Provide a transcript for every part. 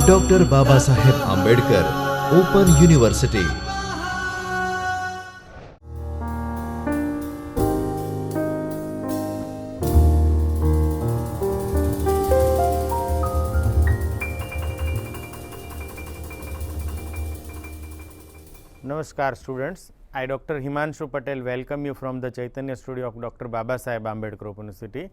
Doctor Baba Saheb Ambedkar open university. Namaskar students, I Dr. Himanshu Patel welcome you from the Chaitanya studio of Dr. Baba Saheb Ambedkar Open University.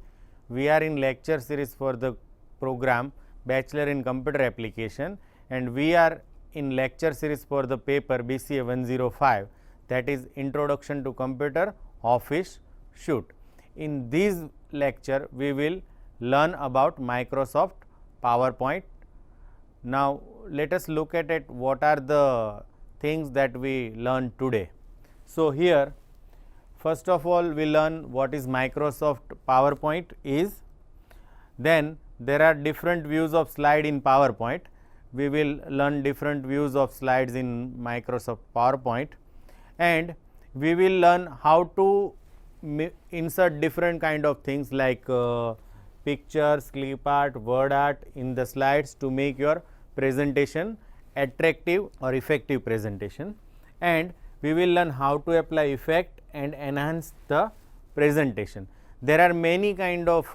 We are in lecture series for the program Bachelor in Computer Application, and we are in lecture series for the paper BCA 105, that is Introduction to Computer Office Suite. In this lecture we will learn about Microsoft PowerPoint. Now let us look at it, what are the things that we learn today. So, here first of all we learn what is Microsoft PowerPoint is, then there are different views of slide in PowerPoint. We will learn different views of slides in Microsoft PowerPoint, and we will learn how to insert different kind of things like pictures, clip art, word art in the slides to make your presentation attractive or effective presentation, and we will learn how to apply effect and enhance the presentation. There are many kind of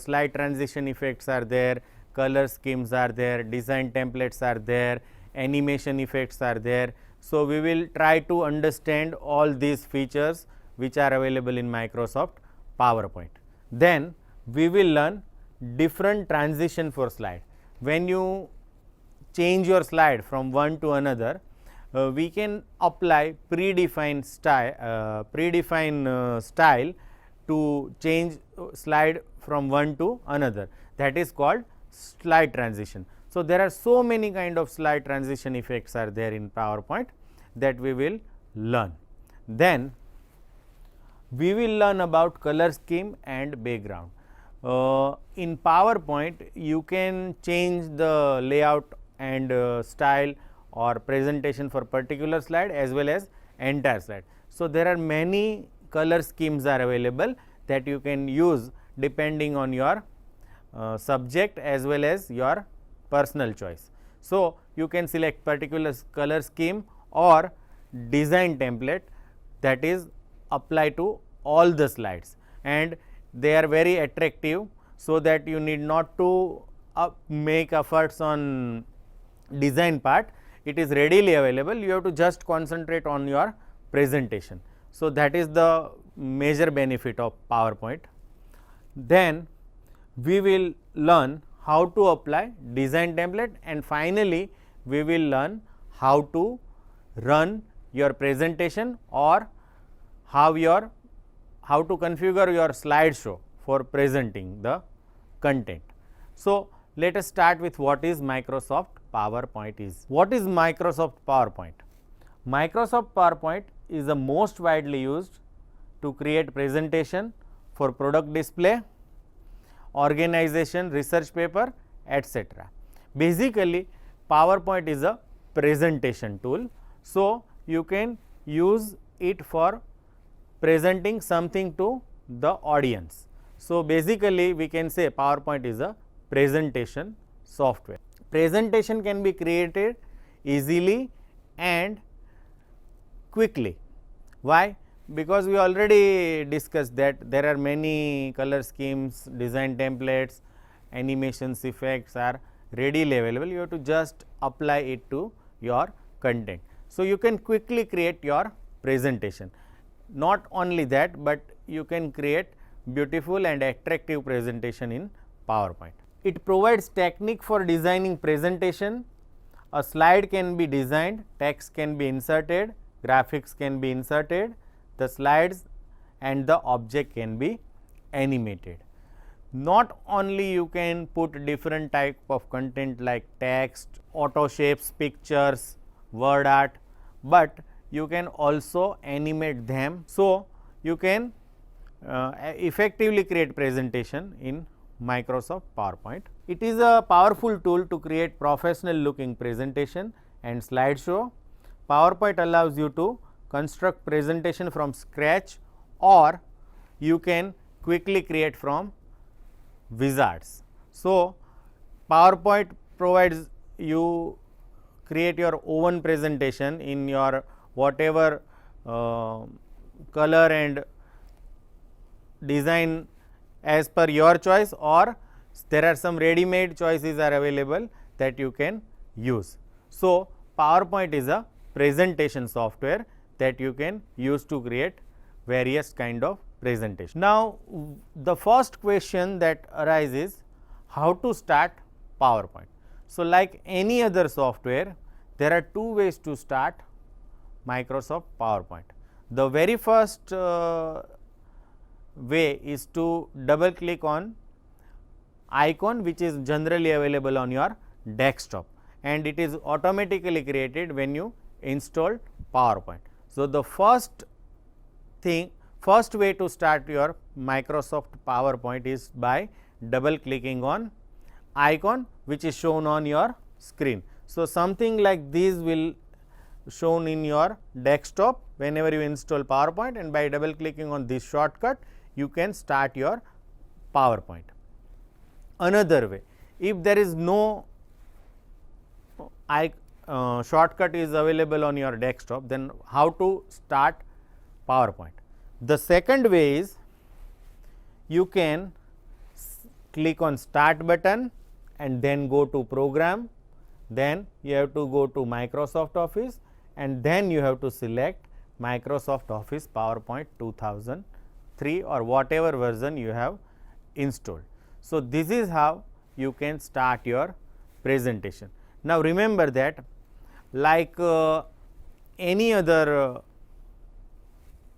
slide transition effects are there, color schemes are there, design templates are there, animation effects are there. So, we will try to understand all these features which are available in Microsoft PowerPoint. Then we will learn different transition for slide. When you change your slide from one to another, we can apply predefined style to change slide from one to another, that is called slide transition. So, there are so many kind of slide transition effects are there in PowerPoint that we will learn. Then we will learn about color scheme and background. In PowerPoint you can change the layout and style or presentation for particular slide as well as entire slide. So, there are many color schemes are available that you can use depending on your subject as well as your personal choice. So, you can select particular color scheme or design template that is apply to all the slides, and they are very attractive, so that you need not to make efforts on design part. It is readily available, you have to just concentrate on your presentation. So, that is the major benefit of PowerPoint. Then we will learn how to apply design template, and finally we will learn how to run your presentation or how to configure your slideshow for presenting the content. So, let us start with what is Microsoft PowerPoint is. What is Microsoft PowerPoint? Microsoft PowerPoint is the most widely used to create presentation for product display, organization, research paper, etc. Basically, PowerPoint is a presentation tool. So, you can use it for presenting something to the audience. So, basically we can say PowerPoint is a presentation software. Presentation can be created easily and quickly. Why? Because we already discussed that there are many color schemes, design templates, animations, effects are readily available. You have to just apply it to your content. So, you can quickly create your presentation. Not only that, but you can create beautiful and attractive presentation in PowerPoint. It provides technique for designing presentation. A slide can be designed, text can be inserted, graphics can be inserted, the slides and the object can be animated. Not only you can put different type of content like text, auto shapes, pictures, word art, but you can also animate them. So, you can effectively create presentation in Microsoft PowerPoint. It is a powerful tool to create professional looking presentation and slideshow. PowerPoint allows you to construct presentation from scratch, or you can quickly create from wizards. So, PowerPoint provides you create your own presentation in your whatever color and design as per your choice, or there are some ready made choices are available that you can use. So, PowerPoint is a presentation software that you can use to create various kind of presentation. Now, the first question that arises, how to start PowerPoint. So, like any other software, there are two ways to start Microsoft PowerPoint. The very first way is to double click on icon which is generally available on your desktop, and it is automatically created when you install PowerPoint. So, the first way to start your Microsoft PowerPoint is by double clicking on icon which is shown on your screen. So, something like this will shown in your desktop whenever you install PowerPoint, and by double clicking on this shortcut you can start your PowerPoint. Another way, if there is no shortcut is available on your desktop, then how to start PowerPoint? The second way is you can click on start button and then go to program, then you have to go to Microsoft Office, and then you have to select Microsoft Office PowerPoint 2003 or whatever version you have installed. So, this is how you can start your presentation. Now, remember that like any other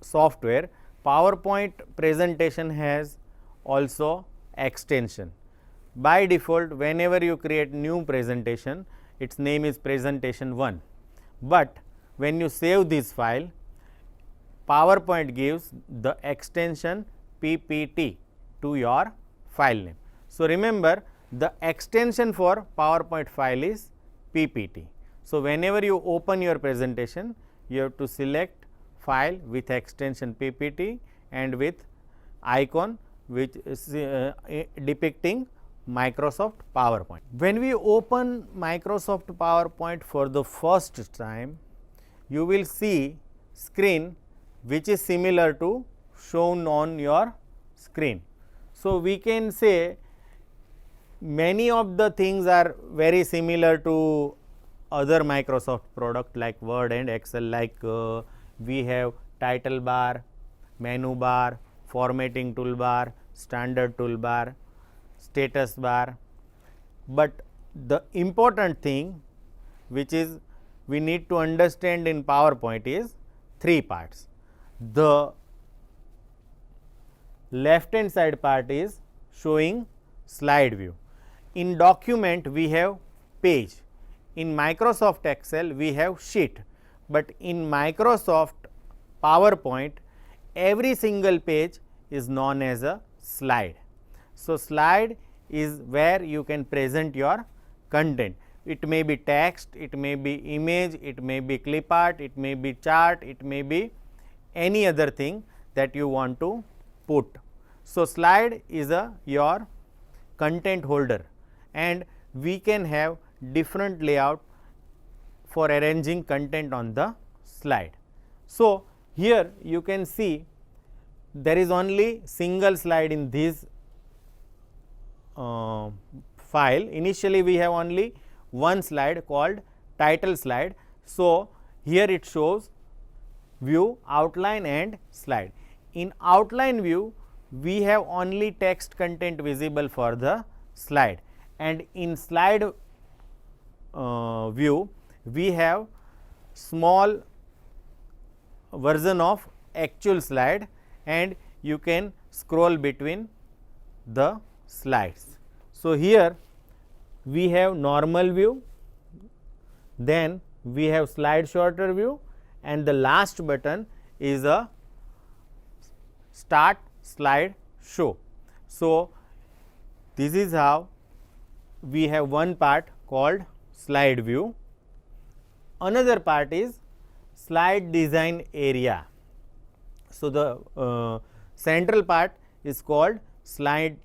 software, PowerPoint presentation has also extension. By default, whenever you create new presentation, its name is presentation 1, but when you save this file, PowerPoint gives the extension PPT to your file name. So, remember the extension for PowerPoint file is PPT. So, whenever you open your presentation, you have to select file with extension PPT and with icon which is depicting Microsoft PowerPoint. When we open Microsoft PowerPoint for the first time, you will see screen which is similar to shown on your screen. So, we can say many of the things are very similar to other Microsoft product like Word and Excel, like we have title bar, menu bar, formatting toolbar, standard toolbar, status bar, but the important thing which is we need to understand in PowerPoint is three parts. The left hand side part is showing slide view. In document we have page, in Microsoft Excel we have sheet, but in Microsoft PowerPoint every single page is known as a slide. So, slide is where you can present your content. It may be text, it may be image, it may be clip art, it may be chart, it may be any other thing that you want to put. So, slide is your content holder, and we can have different layout for arranging content on the slide. So, here you can see there is only single slide in this file. Initially we have only one slide called title slide. So, here it shows view, outline and slide. In outline view we have only text content visible for the slide, and in slide view we have small version of actual slide, and you can scroll between the slides. So, here we have normal view, then we have slide sorter view, and the last button is a start slide show. So, this is how we have one part called slide view. Another part is slide design area. So, the central part is called slide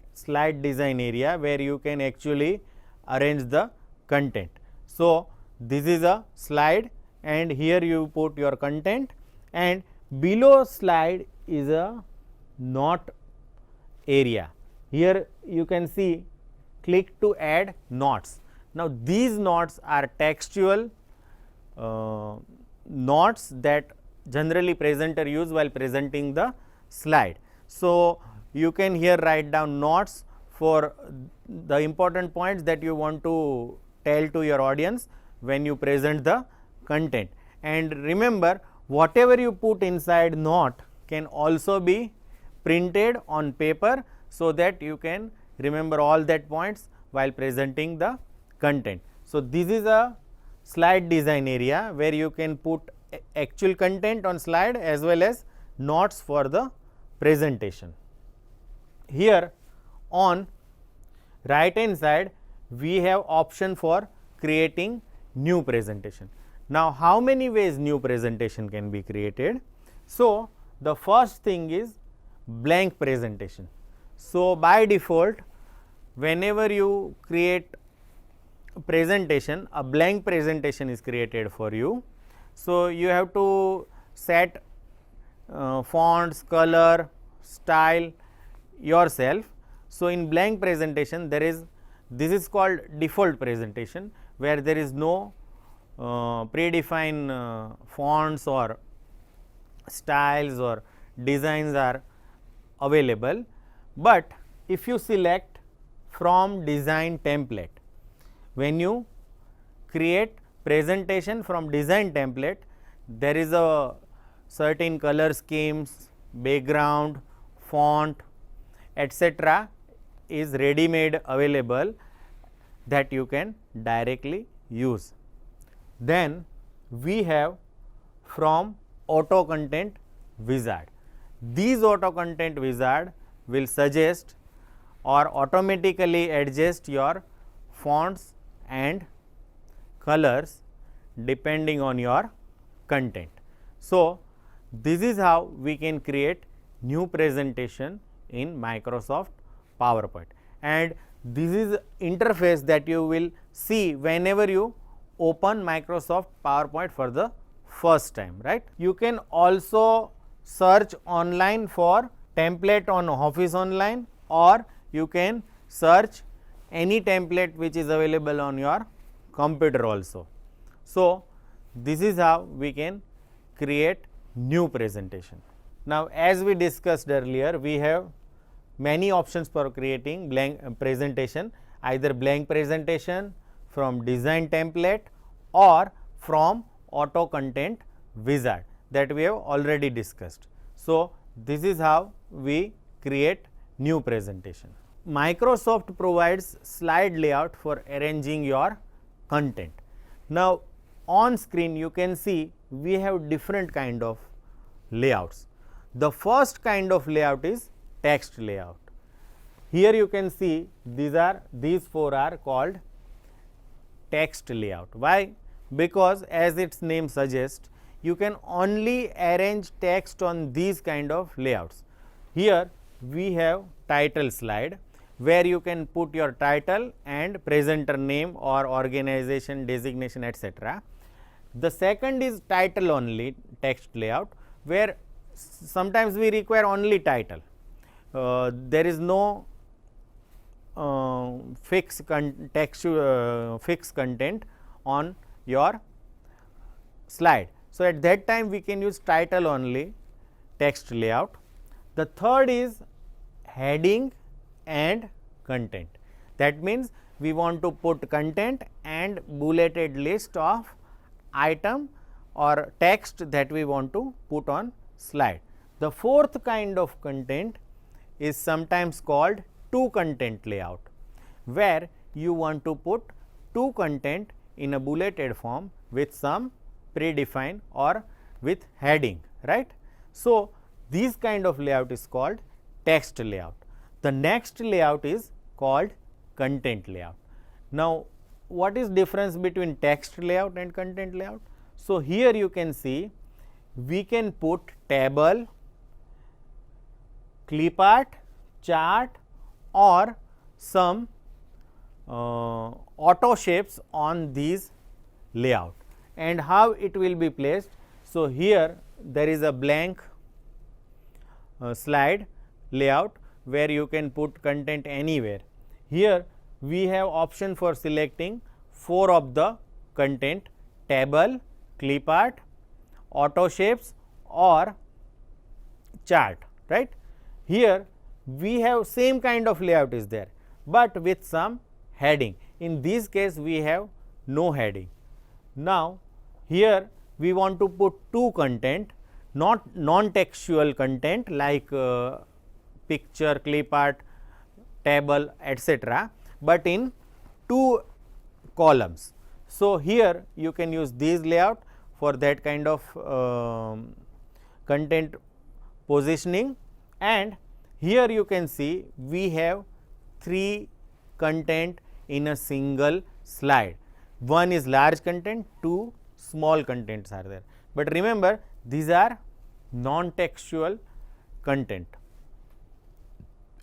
design area, where you can actually arrange the content. So, this is a slide and here you put your content, and below slide is a note area. Here you can see click to add notes. Now, these notes are textual notes that generally presenter use while presenting the slide. So, you can here write down notes for the important points that you want to tell to your audience when you present the content. And remember, whatever you put inside note can also be printed on paper, so that you can remember all that points while presenting the content. So, this is a slide design area where you can put actual content on slide as well as notes for the presentation. Here on right hand side we have option for creating new presentation. Now, how many ways new presentation can be created? So, the first thing is blank presentation. So, by default whenever you create presentation, a blank presentation is created for you. So, you have to set fonts, color, style yourself. So, in blank presentation this is called default presentation, where there is no predefined fonts or styles or designs are available. But if you select from design template, when you create presentation from design template, there is a certain color schemes, background, font, etc. is ready made available that you can directly use. Then we have from auto content wizard. These auto content wizard will suggest or automatically adjust your fonts and colors depending on your content. So, this is how we can create new presentation in Microsoft PowerPoint, and this is interface that you will see whenever you open Microsoft PowerPoint for the first time, right. You can also search online for template on Office Online, or you can search any template which is available on your computer also. So, this is how we can create new presentation. Now, as we discussed earlier, we have many options for creating blank presentation, either blank presentation from design template or from auto content wizard that we have already discussed. So, this is how we create new presentation. Microsoft provides slide layout for arranging your content. Now, on screen you can see we have different kind of layouts. The first kind of layout is text layout. Here you can see these four are called text layout. Why? Because as its name suggests, you can only arrange text on these kind of layouts. Here we have title slide, where you can put your title and presenter name or organization designation, etc. The second is title only text layout, where sometimes we require only title. There is no fixed content on your slide. So, at that time we can use title only text layout. The third is heading and content. That means, we want to put content and bulleted list of item or text that we want to put on slide. The fourth kind of content is sometimes called two content layout, where you want to put two content in a bulleted form with some predefined or with heading, right. So, this kind of layout is called text layout. The next layout is called content layout. Now, what is difference between text layout and content layout? So, here you can see we can put table, clip art, chart or some auto shapes on these layout, and how it will be placed. So, here there is a blank slide layout where you can put content anywhere. Here we have option for selecting 4 of the content: table, clip art, auto shapes or chart, right. Here we have same kind of layout is there, but with some heading. In this case we have no heading. Now, here we want to put 2 content, not non-textual content like picture, clip art, table, etc., but in 2 columns. So, here you can use this layout for that kind of content positioning, and here you can see we have 3 content in a single slide. One is large content, 2 small contents are there, but remember these are non-textual content.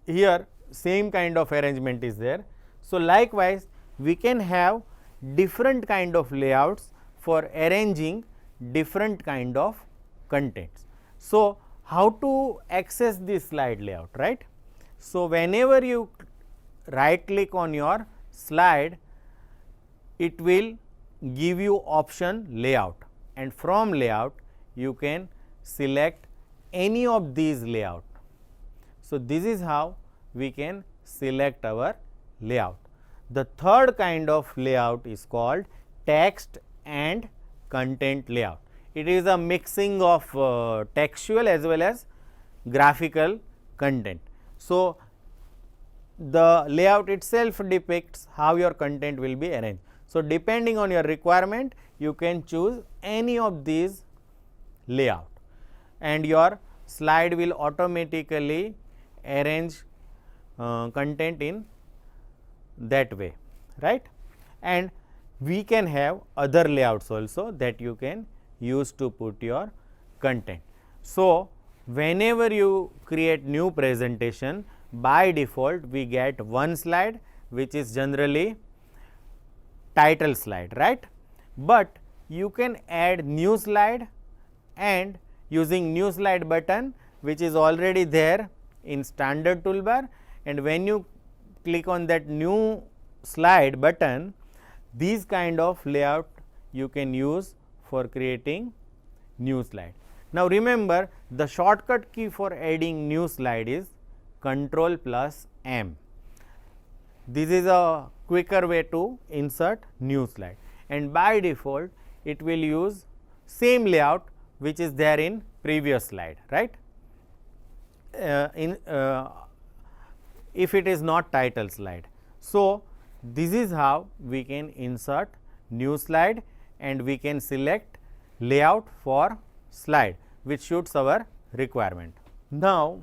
Here same kind of arrangement is there. So, likewise we can have different kind of layouts for arranging different kind of contents. So, how to access this slide layout, right? So, whenever you right click on your slide, it will give you option layout, and from layout you can select any of these layout. So, this is how we can select our layout. The third kind of layout is called text and content layout. It is a mixing of textual as well as graphical content. So, the layout itself depicts how your content will be arranged. So, depending on your requirement, you can choose any of these layout, and your slide will automatically arrange content in that way, right. And we can have other layouts also that you can use to put your content. So, whenever you create new presentation, by default we get one slide which is generally title slide, right, but you can add new slide, and using new slide button which is already there in standard toolbar, and when you click on that new slide button, these kind of layout you can use for creating new slide. Now, remember the shortcut key for adding new slide is Ctrl+M. This is a quicker way to insert new slide, and by default it will use same layout which is there in previous slide, right. If it is not title slide. So, this is how we can insert new slide, and we can select layout for slide which suits our requirement. Now,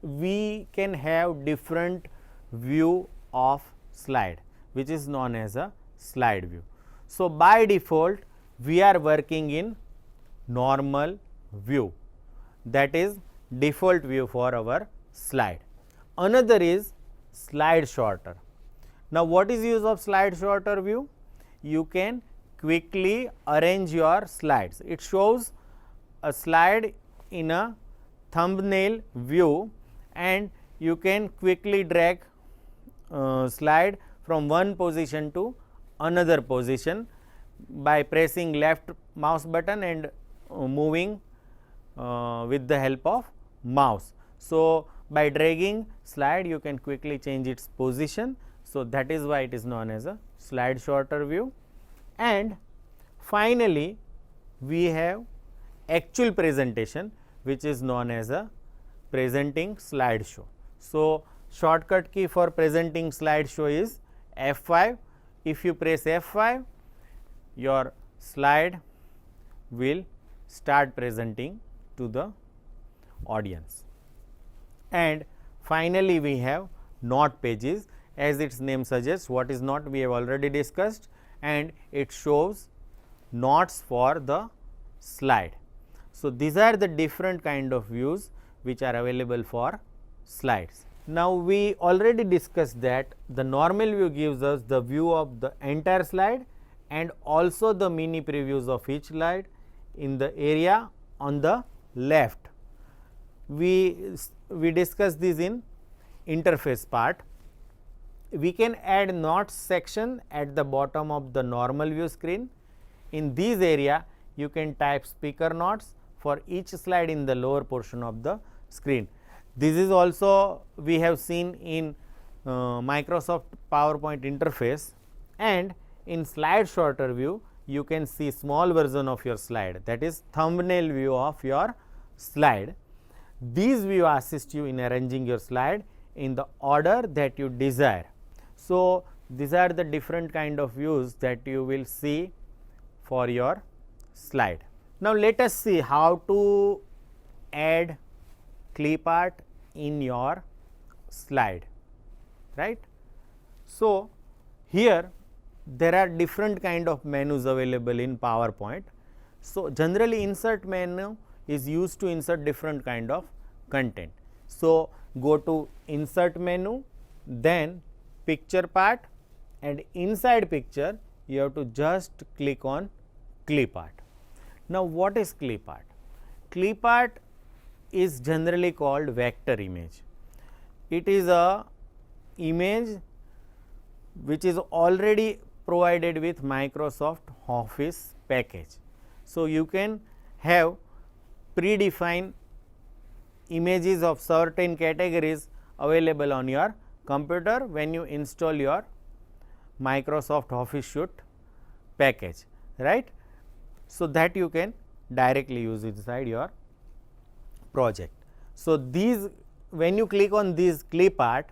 we can have different view of slide which is known as a slide view. So, by default we are working in normal view, that is default view for our slide. Another is slide sorter. Now, what is use of slide sorter view? You can quickly arrange your slides. It shows a slide in a thumbnail view, and you can quickly drag slide from one position to another position by pressing left mouse button and moving with the help of mouse. So, by dragging slide you can quickly change its position. So, that is why it is known as a slide sorter view. And finally, we have actual presentation which is known as a presenting slideshow. So, shortcut key for presenting slideshow is F5. If you press F5, your slide will start presenting to the audience. And finally, we have note pages. As its name suggests, what is note we have already discussed, and it shows notes for the slide. So, these are the different kind of views which are available for slides. Now, we already discussed that the normal view gives us the view of the entire slide and also the mini previews of each slide in the area on the left. We discussed this in interface part. We can add notes section at the bottom of the normal view screen. In this area, you can type speaker notes for each slide in the lower portion of the screen. This is also we have seen in Microsoft PowerPoint interface, and in slide sorter view you can see small version of your slide, that is thumbnail view of your slide. These view assist you in arranging your slide in the order that you desire. So, these are the different kind of views that you will see for your slide. Now, let us see how to add clip art in your slide, right. So, here there are different kind of menus available in PowerPoint. So, generally insert menu is used to insert different kind of content. So, go to insert menu, then picture part, and inside picture you have to just click on clip art. Now, what is clip art? Clip art is generally called vector image. It is a image which is already provided with Microsoft Office package. So, you can have predefined images of certain categories available on your computer when you install your Microsoft Office Suite package, right. So, that you can directly use inside your project. So, these when you click on this clip art,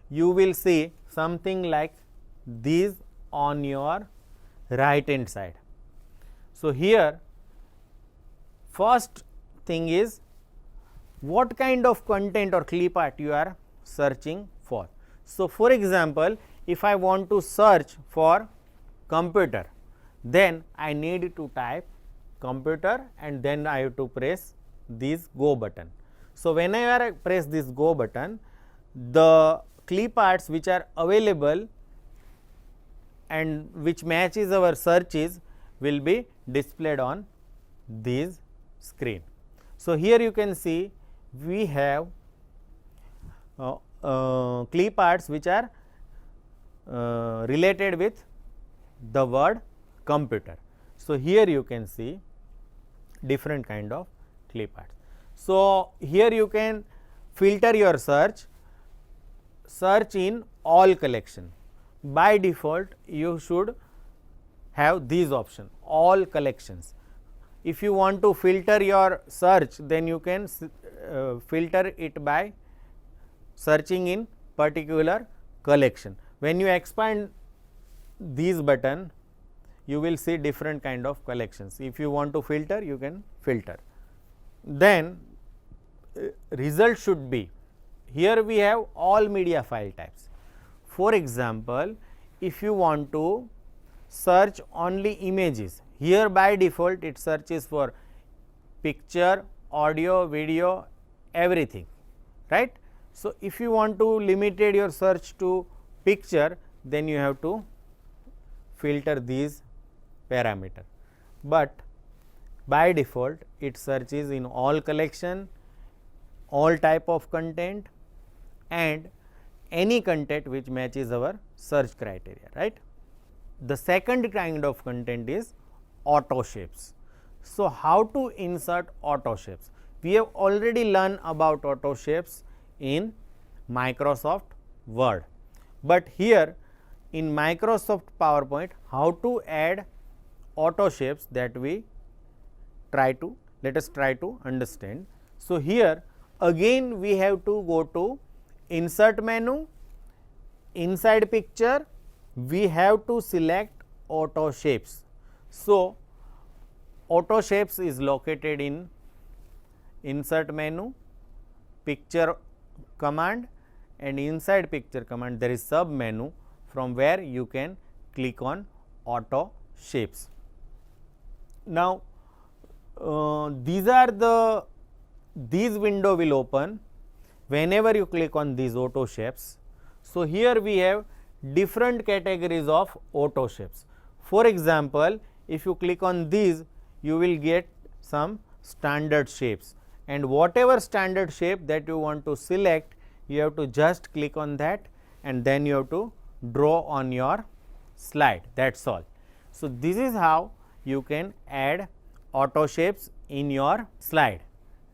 you will see something like this on your right hand side. So, here first thing is what kind of content or clip art you are searching for. So, for example, if I want to search for computer, then I need to type computer and then I have to press this go button. So, whenever I press this go button, the clip arts which are available and which matches our searches will be displayed on this screen. So, here you can see we have clip arts which are related with the word computer. So, here you can see different kind of clip arts. So, here you can filter your search in all collection. By default you should have these option all collections. If you want to filter your search, then you can filter it by searching in particular collection. When you expand these button, you will see different kind of collections. If you want to filter, you can filter. Then result should be, here we have all media file types. For example, if you want to search only images, here by default it searches for picture, audio, video, everything, right. So, if you want to limit your search to picture, then you have to filter these parameter, but by default it searches in all collection, all type of content and any content which matches our search criteria, right. The second kind of content is auto shapes. So, how to insert auto shapes? We have already learned about auto shapes in Microsoft Word, but here in Microsoft PowerPoint, how to add auto shapes, that we let us try to understand. So, here again we have to go to insert menu, inside picture we have to select auto shapes. So, auto shapes is located in insert menu, picture command, and inside picture command there is sub menu from where you can click on auto shapes. Now, these window will open whenever you click on these auto shapes, so here we have different categories of auto shapes. For example, if you click on these, you will get some standard shapes, and whatever standard shape that you want to select, you have to just click on that and then you have to draw on your slide, that is all. So, this is how you can add auto shapes in your slide,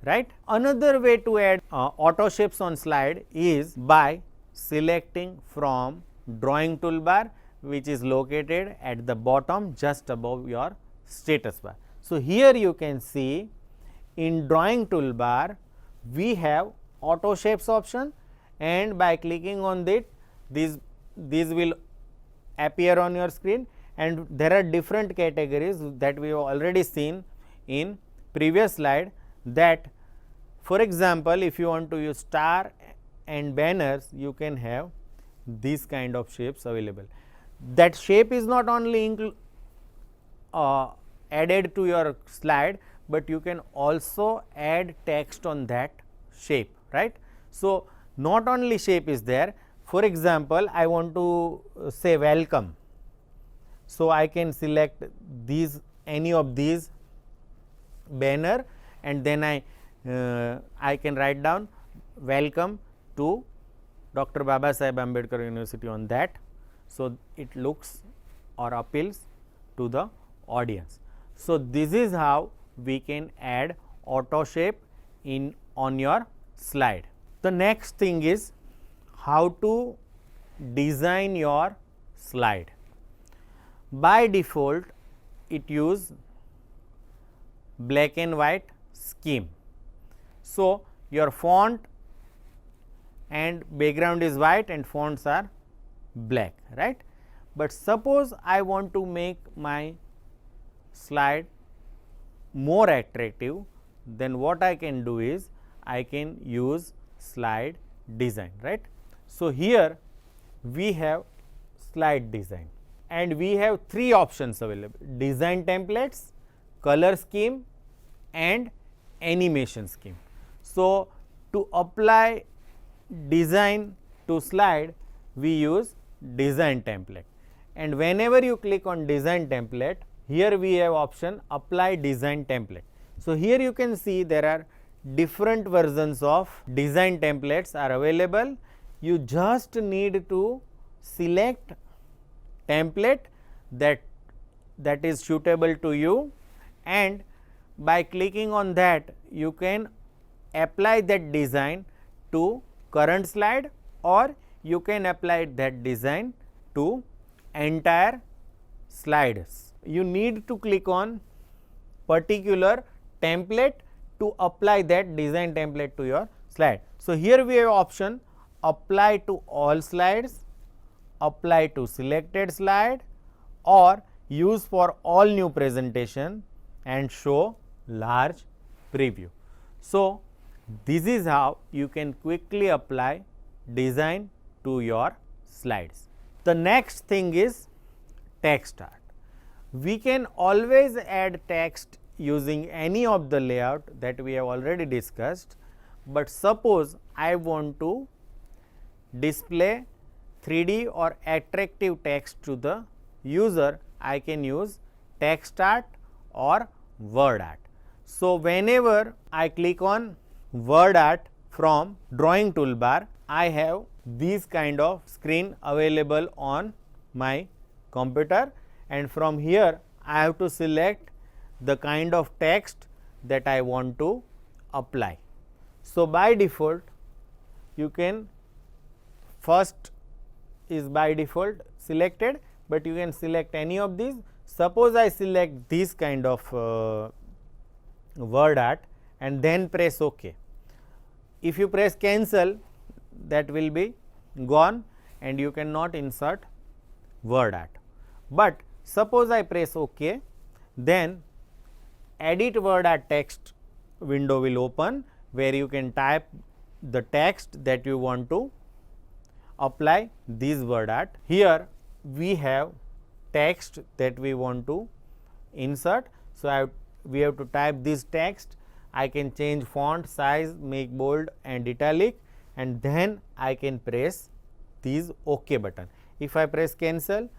right. Another way to add auto shapes on slide is by selecting from drawing toolbar, which is located at the bottom just above your status bar. So, here you can see in drawing toolbar we have auto shapes option, and by clicking on it, these will appear on your screen, and there are different categories that we have already seen in previous slide. That for example, if you want to use star and banners, you can have these kind of shapes available. That shape is not only added to your slide, but you can also add text on that shape, right. So, not only shape is there. For example, I want to say welcome. So, I can select these any of these banner, and then I can write down welcome to Dr. Babasaheb Ambedkar University on that. So, it looks or appeals to the audience. So, this is how we can add auto shape on your slide. The next thing is how to design your slide. By default, it use black and white scheme. So, your font and background is white and fonts are black, right. But suppose I want to make my slide more attractive, then what I can do is I can use slide design, right. So, here we have slide design, and we have three options available: design templates, color scheme and animation scheme. So, to apply design to slide, we use design template, and whenever you click on design template, here we have option apply design template. So, here you can see there are different versions of design templates are available. You just need to select template that is suitable to you, and by clicking on that you can apply that design to current slide, or you can apply that design to entire slides. You need to click on particular template to apply that design template to your slide. So, here we have option apply to all slides, apply to selected slide, or use for all new presentation and show large preview. So, this is how you can quickly apply design to your slides. The next thing is text art. We can always add text using any of the layout that we have already discussed, but suppose I want to display 3D or attractive text to the user, I can use text art or word art. So, whenever I click on word art from drawing toolbar, I have these kind of screen available on my computer, and from here I have to select the kind of text that I want to apply. So, by default you can first is by default selected, but you can select any of these. Suppose I select this kind of word art and then press OK. If you press cancel, that will be gone and you cannot insert word art. But suppose I press OK, then edit word art text window will open, where you can type the text that you want to apply this word art. Here we have text that we want to insert. So, we have to type this text. I can change font size, make bold and italic, and then I can press this OK button. If I press cancel,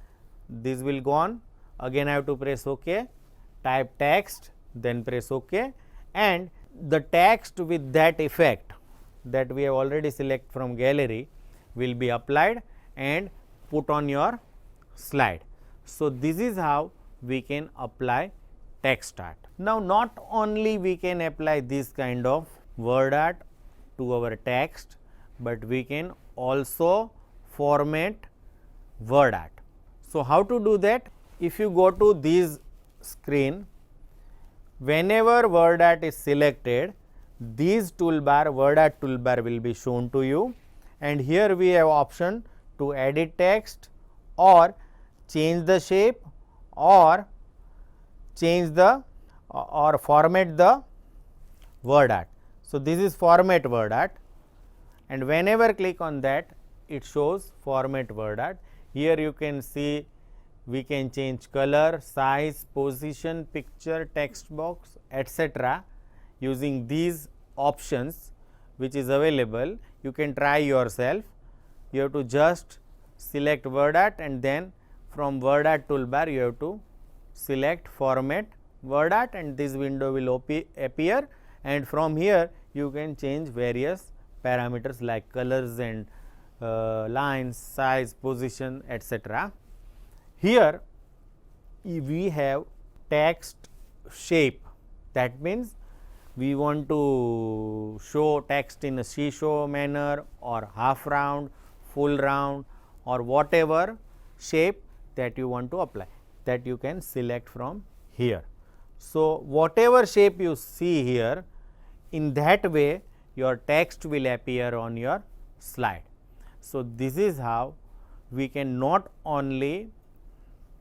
this will gone. Again I have to press OK, type text, then press OK, and the text with that effect that we have already select from gallery will be applied and put on your slide. So, this is how we can apply text art. Now, not only we can apply this kind of word art to our text, but we can also format word art. So, how to do that? If you go to this screen, whenever word art is selected, this toolbar, word art toolbar will be shown to you, and here we have option to edit text or change the shape or change the or format the word art. So, this is format word art, and whenever click on that, it shows format word art. Here you can see we can change color, size, position, picture, text box, etc. using these options which is available. You can try yourself. You have to just select word art, and then from word art toolbar you have to select format word art, and this window will appear, and from here you can change various parameters like colors and lines, size, position, etc. Here we have text shape, that means we want to show text in a seesaw manner or half round, full round, or whatever shape that you want to apply, that you can select from here. So, whatever shape you see here, in that way your text will appear on your slide. So, this is how we can not only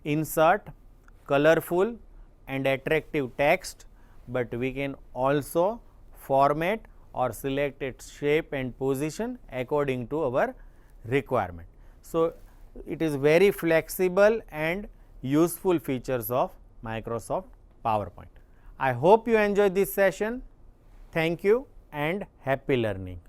insert colorful and attractive text, but we can also format or select its shape and position according to our requirement. So, it is very flexible and useful features of Microsoft PowerPoint. I hope you enjoyed this session. Thank you and happy learning.